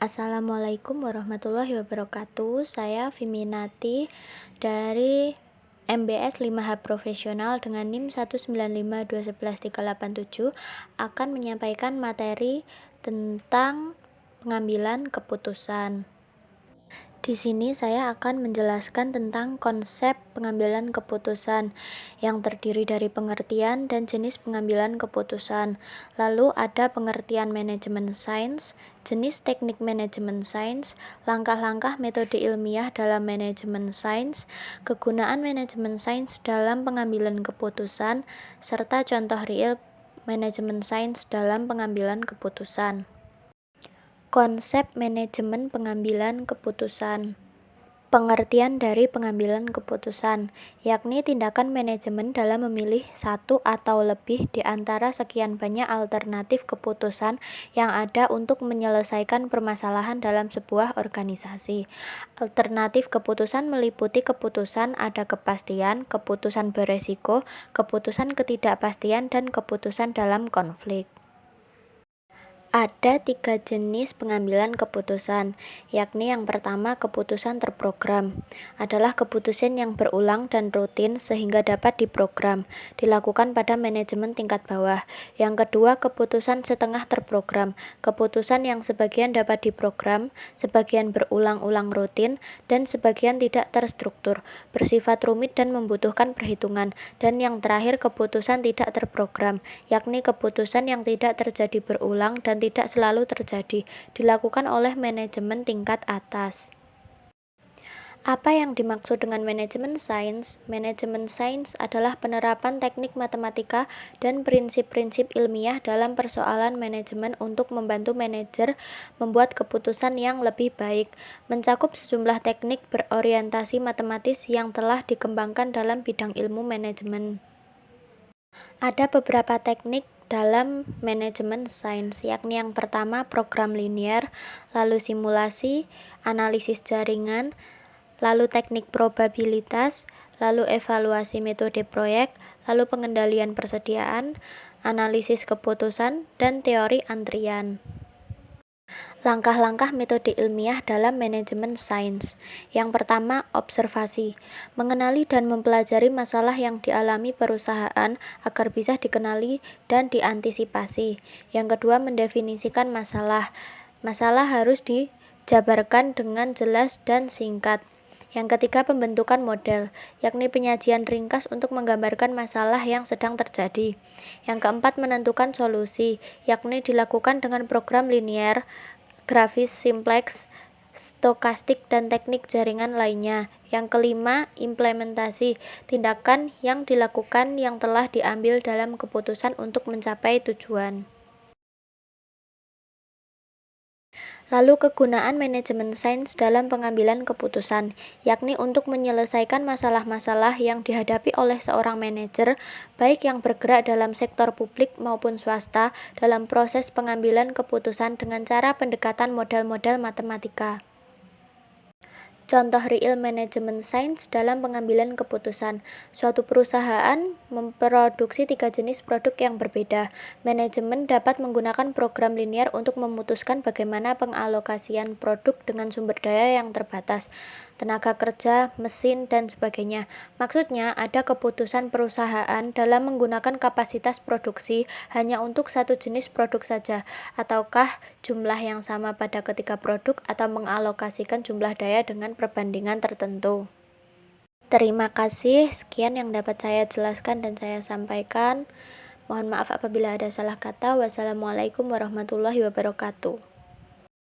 Assalamualaikum warahmatullahi wabarakatuh. Saya Viminati dari MBS 5H Profesional dengan NIM 195211387 akan menyampaikan materi tentang pengambilan keputusan. Di sini saya akan menjelaskan tentang konsep pengambilan keputusan yang terdiri dari pengertian dan jenis pengambilan keputusan. Lalu ada pengertian manajemen sains, jenis teknik manajemen sains, langkah-langkah metode ilmiah dalam manajemen sains, kegunaan manajemen sains dalam pengambilan keputusan, serta contoh real manajemen sains dalam pengambilan keputusan. Konsep manajemen pengambilan keputusan. Pengertian dari pengambilan keputusan, yakni tindakan manajemen dalam memilih satu atau lebih di antara sekian banyak alternatif keputusan yang ada untuk menyelesaikan permasalahan dalam sebuah organisasi. Alternatif keputusan meliputi keputusan ada kepastian, keputusan beresiko, keputusan ketidakpastian, dan keputusan dalam konflik. Ada 3 jenis pengambilan keputusan, yakni yang pertama keputusan terprogram, adalah keputusan yang berulang dan rutin sehingga dapat diprogram, dilakukan pada manajemen tingkat bawah. Yang kedua keputusan setengah terprogram, keputusan yang sebagian dapat diprogram, sebagian berulang-ulang rutin, dan sebagian tidak terstruktur, bersifat rumit dan membutuhkan perhitungan. Dan yang terakhir keputusan tidak terprogram, yakni keputusan yang tidak terjadi berulang dan tidak selalu terjadi, dilakukan oleh manajemen tingkat atas. Apa yang dimaksud dengan manajemen sains? Manajemen sains adalah penerapan teknik matematika dan prinsip-prinsip ilmiah dalam persoalan manajemen untuk membantu manajer membuat keputusan yang lebih baik, mencakup sejumlah teknik berorientasi matematis yang telah dikembangkan dalam bidang ilmu manajemen. Ada beberapa teknik dalam manajemen sains, yakni yang pertama program linear, lalu simulasi, analisis jaringan, lalu teknik probabilitas, lalu evaluasi metode proyek, lalu pengendalian persediaan, analisis keputusan, dan teori antrian. Langkah-langkah metode ilmiah dalam manajemen sains. Yang pertama, observasi. Mengenali dan mempelajari masalah yang dialami perusahaan agar bisa dikenali dan diantisipasi. Yang kedua, mendefinisikan masalah. Masalah harus dijabarkan dengan jelas dan singkat. Yang ketiga, pembentukan model, yakni penyajian ringkas untuk menggambarkan masalah yang sedang terjadi. Yang keempat, menentukan solusi, yakni dilakukan dengan program linear, grafis simplex, stokastik, dan teknik jaringan lainnya. Yang kelima, implementasi, tindakan yang dilakukan yang telah diambil dalam keputusan untuk mencapai tujuan. Lalu kegunaan manajemen sains dalam pengambilan keputusan, yakni untuk menyelesaikan masalah-masalah yang dihadapi oleh seorang manajer, baik yang bergerak dalam sektor publik maupun swasta, dalam proses pengambilan keputusan dengan cara pendekatan model-model matematika. Contoh real manajemen sains dalam pengambilan keputusan. Suatu perusahaan memproduksi 3 jenis produk yang berbeda. Manajemen dapat menggunakan program linear untuk memutuskan bagaimana pengalokasian produk dengan sumber daya yang terbatas, tenaga kerja, mesin, dan sebagainya. Maksudnya, ada keputusan perusahaan dalam menggunakan kapasitas produksi hanya untuk satu jenis produk saja, ataukah jumlah yang sama pada ketiga produk, atau mengalokasikan jumlah daya dengan perbandingan tertentu. Terima kasih, sekian yang dapat saya jelaskan dan saya sampaikan. Mohon maaf apabila ada salah kata. Wassalamualaikum warahmatullahi wabarakatuh.